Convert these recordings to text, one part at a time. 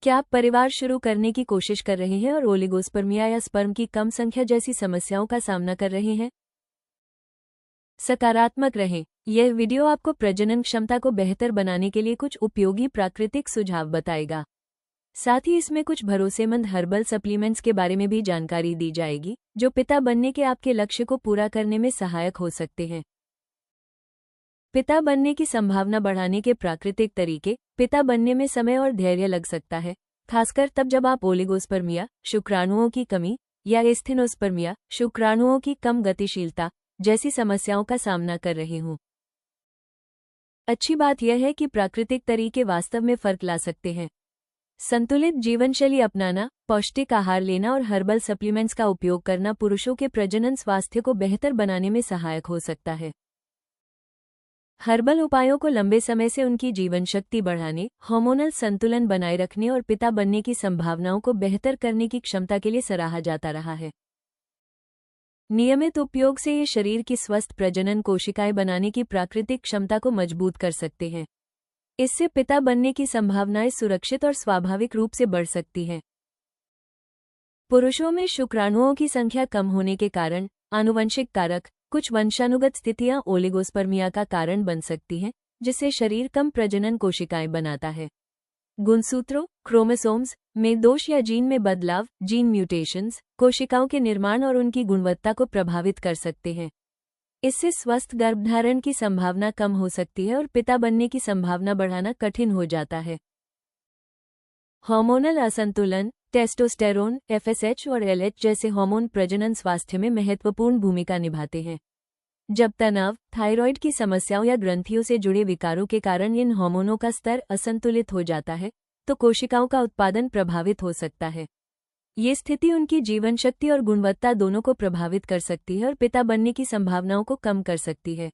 क्या आप परिवार शुरू करने की कोशिश कर रहे हैं और ओलिगोस्पर्मिया या स्पर्म की कम संख्या जैसी समस्याओं का सामना कर रहे हैं? सकारात्मक रहें। यह वीडियो आपको प्रजनन क्षमता को बेहतर बनाने के लिए कुछ उपयोगी प्राकृतिक सुझाव बताएगा। साथ ही इसमें कुछ भरोसेमंद हर्बल सप्लीमेंट्स के बारे में भी जानकारी दी जाएगी, जो पिता बनने के आपके लक्ष्य को पूरा करने में सहायक हो सकते हैं। पिता बनने की संभावना बढ़ाने के प्राकृतिक तरीके। पिता बनने में समय और धैर्य लग सकता है, खासकर तब जब आप ओलिगोस्पर्मिया, शुक्राणुओं की कमी, या एस्थेनोस्पर्मिया, शुक्राणुओं की कम गतिशीलता जैसी समस्याओं का सामना कर रहे हों। अच्छी बात यह है कि प्राकृतिक तरीके वास्तव में फर्क ला सकते हैं। संतुलित जीवनशैली अपनाना, पौष्टिक आहार लेना और हर्बल सप्लीमेंट्स का उपयोग करना पुरुषों के प्रजनन स्वास्थ्य को बेहतर बनाने में सहायक हो सकता है। हर्बल उपायों को लंबे समय से उनकी जीवन शक्ति बढ़ाने, हार्मोनल संतुलन बनाए रखने और पिता बनने की संभावनाओं को बेहतर करने की क्षमता के लिए सराहा जाता रहा है। नियमित उपयोग से ये शरीर की स्वस्थ प्रजनन कोशिकाएं बनाने की प्राकृतिक क्षमता को मजबूत कर सकते हैं। इससे पिता बनने की संभावनाएं सुरक्षित और स्वाभाविक रूप से बढ़ सकती हैं। पुरुषों में शुक्राणुओं की संख्या कम होने के कारण आनुवंशिक कारक, कुछ वंशानुगत स्थितियां ओलिगोस्पर्मिया का कारण बन सकती हैं, जिससे शरीर कम प्रजनन कोशिकाएं बनाता है। गुणसूत्रों, क्रोमोसोम्स में दोष या जीन में बदलाव, जीन म्यूटेशंस, कोशिकाओं के निर्माण और उनकी गुणवत्ता को प्रभावित कर सकते हैं। इससे स्वस्थ गर्भधारण की संभावना कम हो सकती है और पिता बनने की संभावना बढ़ाना कठिन हो जाता है। हार्मोनल असंतुलन, टेस्टोस्टेरोन, एफएसएच और एलएच जैसे हार्मोन प्रजनन स्वास्थ्य में महत्वपूर्ण भूमिका निभाते हैं। जब तनाव, थायराइड की समस्याओं या ग्रंथियों से जुड़े विकारों के कारण इन हार्मोनों का स्तर असंतुलित हो जाता है, तो कोशिकाओं का उत्पादन प्रभावित हो सकता है। ये स्थिति उनकी जीवन शक्ति और गुणवत्ता दोनों को प्रभावित कर सकती है और पिता बनने की संभावनाओं को कम कर सकती है।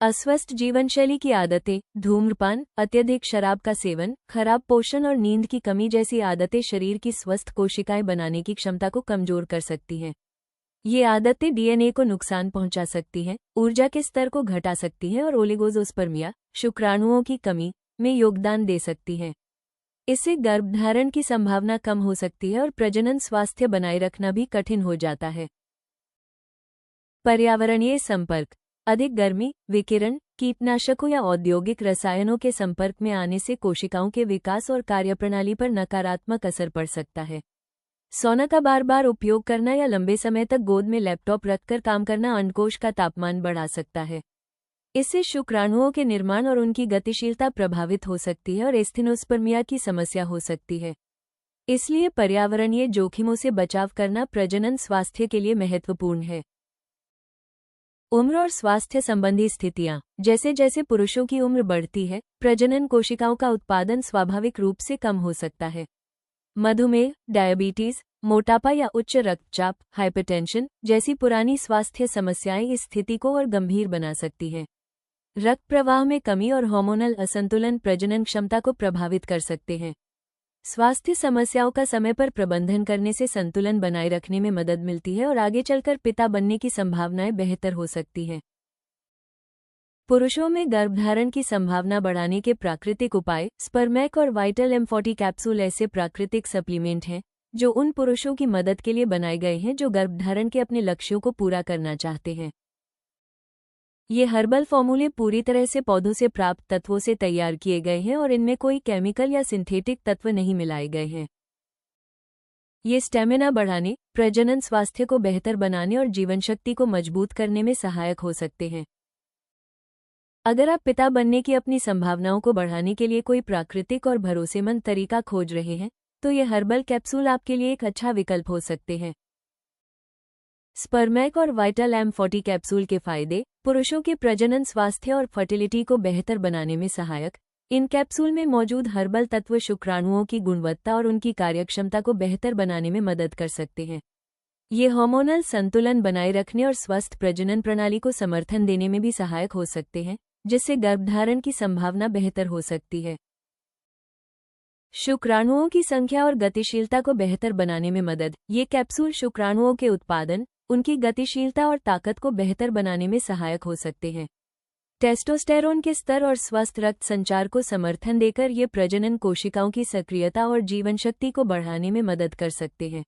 अस्वस्थ जीवनशैली की आदतें, धूम्रपान, अत्यधिक शराब का सेवन, खराब पोषण और नींद की कमी जैसी आदतें शरीर की स्वस्थ कोशिकाएं बनाने की क्षमता को कमजोर कर सकती हैं। ये आदतें डीएनए को नुकसान पहुंचा सकती हैं, ऊर्जा के स्तर को घटा सकती हैं और ओलिगोस्पर्मिया, शुक्राणुओं की कमी में योगदान दे सकती हैं। इससे गर्भधारण की संभावना कम हो सकती है और प्रजनन स्वास्थ्य बनाए रखना भी कठिन हो जाता है। पर्यावरणीय संपर्क। अधिक गर्मी, विकिरण, कीटनाशकों या औद्योगिक रसायनों के संपर्क में आने से कोशिकाओं के विकास और कार्यप्रणाली पर नकारात्मक असर पड़ सकता है। सोना का बार बार उपयोग करना या लंबे समय तक गोद में लैपटॉप रखकर काम करना अंडकोश का तापमान बढ़ा सकता है। इससे शुक्राणुओं के निर्माण और उनकी गतिशीलता प्रभावित हो सकती है और एस्थेनोस्पर्मिया की समस्या हो सकती है। इसलिए पर्यावरणीय जोखिमों से बचाव करना प्रजनन स्वास्थ्य के लिए महत्वपूर्ण है। उम्र और स्वास्थ्य संबंधी स्थितियां। जैसे जैसे पुरुषों की उम्र बढ़ती है, प्रजनन कोशिकाओं का उत्पादन स्वाभाविक रूप से कम हो सकता है। मधुमेह, डायबिटीज, मोटापा या उच्च रक्तचाप, हाइपरटेंशन जैसी पुरानी स्वास्थ्य समस्याएं इस स्थिति को और गंभीर बना सकती हैं। रक्त प्रवाह में कमी और हार्मोनल असंतुलन प्रजनन क्षमता को प्रभावित कर सकते हैं। स्वास्थ्य समस्याओं का समय पर प्रबंधन करने से संतुलन बनाए रखने में मदद मिलती है और आगे चलकर पिता बनने की संभावनाएं बेहतर हो सकती हैं। पुरुषों में गर्भधारण की संभावना बढ़ाने के प्राकृतिक उपाय। स्पर्मैक और वाइटल M40 कैप्सूल ऐसे प्राकृतिक सप्लीमेंट हैं जो उन पुरुषों की मदद के लिए बनाए गए हैं जो गर्भधारण के अपने लक्ष्यों को पूरा करना चाहते हैं। ये हर्बल फॉर्मूले पूरी तरह से पौधों से प्राप्त तत्वों से तैयार किए गए हैं और इनमें कोई केमिकल या सिंथेटिक तत्व नहीं मिलाए गए हैं। ये स्टेमिना बढ़ाने, प्रजनन स्वास्थ्य को बेहतर बनाने और जीवनशक्ति को मजबूत करने में सहायक हो सकते हैं। अगर आप पिता बनने की अपनी संभावनाओं को बढ़ाने के लिए कोई प्राकृतिक और भरोसेमंद तरीका खोज रहे हैं, तो ये हर्बल कैप्सूल आपके लिए एक अच्छा विकल्प हो सकते हैं। स्पर्मैक और वाइटल M40 कैप्सूल के फायदे। पुरुषों के प्रजनन स्वास्थ्य और फर्टिलिटी को बेहतर बनाने में सहायक। इन कैप्सूल में मौजूद हर्बल तत्व शुक्राणुओं की गुणवत्ता और उनकी कार्यक्षमता को बेहतर बनाने में मदद कर सकते हैं। ये हार्मोनल संतुलन बनाए रखने और स्वस्थ प्रजनन प्रणाली को समर्थन देने में भी सहायक हो सकते हैं, जिससे गर्भधारण की संभावना बेहतर हो सकती है। शुक्राणुओं की संख्या और गतिशीलता को बेहतर बनाने में मदद। ये कैप्सूल शुक्राणुओं के उत्पादन, उनकी गतिशीलता और ताकत को बेहतर बनाने में सहायक हो सकते हैं। टेस्टोस्टेरोन के स्तर और स्वस्थ रक्त संचार को समर्थन देकर ये प्रजनन कोशिकाओं की सक्रियता और जीवन शक्ति को बढ़ाने में मदद कर सकते हैं।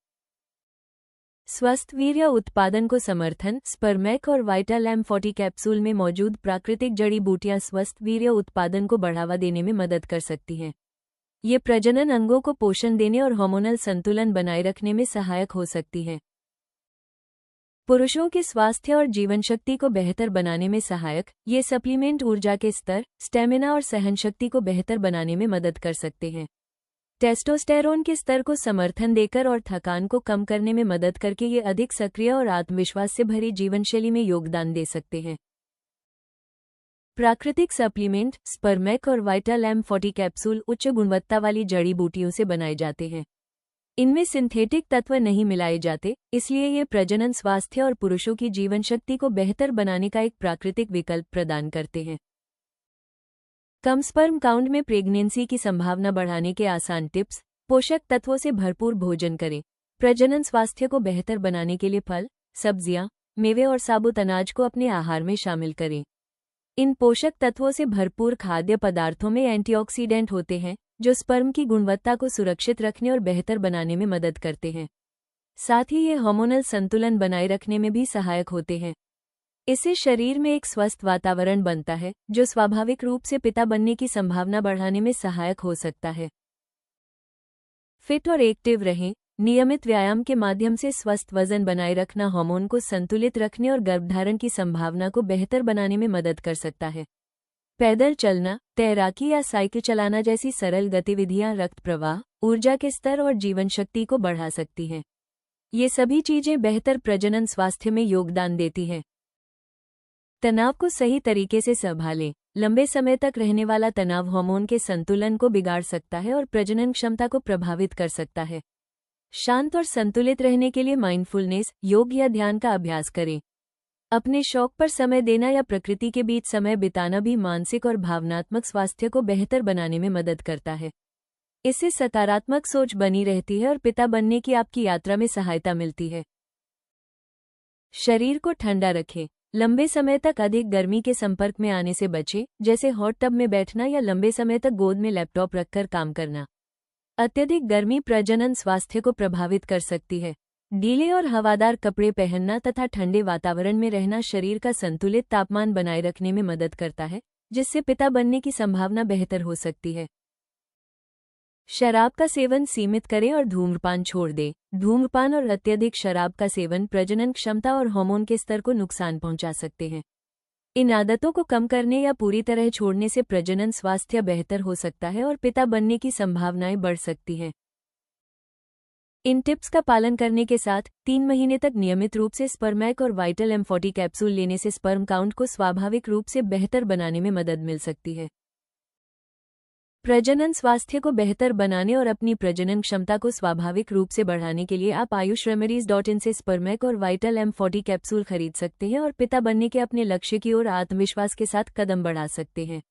स्वस्थ वीर्य उत्पादन को समर्थन। स्पर्मेक और वाइटल M40 कैप्सूल में मौजूद प्राकृतिक जड़ी बूटियां स्वस्थ वीर्य उत्पादन को बढ़ावा देने में मदद कर सकती हैं। ये प्रजनन अंगों को पोषण देने और हार्मोनल संतुलन बनाए रखने में सहायक हो सकती हैं। पुरुषों के स्वास्थ्य और जीवन शक्ति को बेहतर बनाने में सहायक ये सप्लीमेंट ऊर्जा के स्तर, स्टेमिना और सहनशक्ति को बेहतर बनाने में मदद कर सकते हैं। टेस्टोस्टेरोन के स्तर को समर्थन देकर और थकान को कम करने में मदद करके ये अधिक सक्रिय और आत्मविश्वास से भरी जीवनशैली में योगदान दे सकते हैं। प्राकृतिक सप्लीमेंट। स्पर्मेक और वाइटल M40 कैप्सूल उच्च गुणवत्ता वाली जड़ी बूटियों से बनाए जाते हैं। इनमें सिंथेटिक तत्व नहीं मिलाए जाते, इसलिए ये प्रजनन स्वास्थ्य और पुरुषों की जीवन शक्ति को बेहतर बनाने का एक प्राकृतिक विकल्प प्रदान करते हैं। कम स्पर्म काउंट में प्रेगनेंसी की संभावना बढ़ाने के आसान टिप्स। पोषक तत्वों से भरपूर भोजन करें। प्रजनन स्वास्थ्य को बेहतर बनाने के लिए फल, सब्जियां, मेवे और साबुत अनाज को अपने आहार में शामिल करें। इन पोषक तत्वों से भरपूर खाद्य पदार्थों में एंटीऑक्सीडेंट होते हैं, जो स्पर्म की गुणवत्ता को सुरक्षित रखने और बेहतर बनाने में मदद करते हैं। साथ ही ये हार्मोनल संतुलन बनाए रखने में भी सहायक होते हैं। इससे शरीर में एक स्वस्थ वातावरण बनता है, जो स्वाभाविक रूप से पिता बनने की संभावना बढ़ाने में सहायक हो सकता है। फिट और एक्टिव रहें। नियमित व्यायाम के माध्यम से स्वस्थ वजन बनाए रखना हार्मोन को संतुलित रखने और गर्भधारण की संभावना को बेहतर बनाने में मदद कर सकता है। पैदल चलना, तैराकी या साइकिल चलाना जैसी सरल गतिविधियां रक्त प्रवाह, ऊर्जा के स्तर और जीवन शक्ति को बढ़ा सकती हैं। ये सभी चीजें बेहतर प्रजनन स्वास्थ्य में योगदान देती हैं। तनाव को सही तरीके से संभालें। लंबे समय तक रहने वाला तनाव हार्मोन के संतुलन को बिगाड़ सकता है और प्रजनन क्षमता को प्रभावित कर सकता है। शांत और संतुलित रहने के लिए माइंडफुलनेस, योग या ध्यान का अभ्यास करें। अपने शौक पर समय देना या प्रकृति के बीच समय बिताना भी मानसिक और भावनात्मक स्वास्थ्य को बेहतर बनाने में मदद करता है। इससे सकारात्मक सोच बनी रहती है और पिता बनने की आपकी यात्रा में सहायता मिलती है। शरीर को ठंडा रखें। लंबे समय तक अधिक गर्मी के संपर्क में आने से बचें, जैसे हॉट टब में बैठना या लंबे समय तक गोद में लैपटॉप रखकर काम करना। अत्यधिक गर्मी प्रजनन स्वास्थ्य को प्रभावित कर सकती है। ढीले और हवादार कपड़े पहनना तथा ठंडे वातावरण में रहना शरीर का संतुलित तापमान बनाए रखने में मदद करता है, जिससे पिता बनने की संभावना बेहतर हो सकती है। शराब का सेवन सीमित करें और धूम्रपान छोड़ दें। धूम्रपान और अत्यधिक शराब का सेवन प्रजनन क्षमता और हार्मोन के स्तर को नुकसान पहुंचा सकते हैं। इन आदतों को कम करने या पूरी तरह छोड़ने से प्रजनन स्वास्थ्य बेहतर हो सकता है और पिता बनने की संभावनाएं बढ़ सकती हैं। इन टिप्स का पालन करने के साथ 3 महीने तक नियमित रूप से स्पर्मेक और वाइटल M40 कैप्सूल लेने से स्पर्म काउंट को स्वाभाविक रूप से बेहतर बनाने में मदद मिल सकती है। प्रजनन स्वास्थ्य को बेहतर बनाने और अपनी प्रजनन क्षमता को स्वाभाविक रूप से बढ़ाने के लिए आप ayushremedies.in से स्पर्मेक और वाइटल M40 कैप्सूल खरीद सकते हैं और पिता बनने के अपने लक्ष्य की ओर आत्मविश्वास के साथ कदम बढ़ा सकते हैं।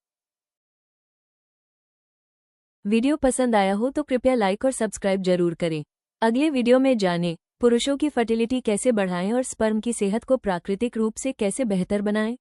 वीडियो पसंद आया हो तो कृपया लाइक और सब्सक्राइब जरूर करें। अगले वीडियो में जानें पुरुषों की फर्टिलिटी कैसे बढ़ाएं और स्पर्म की सेहत को प्राकृतिक रूप से कैसे बेहतर बनाएं।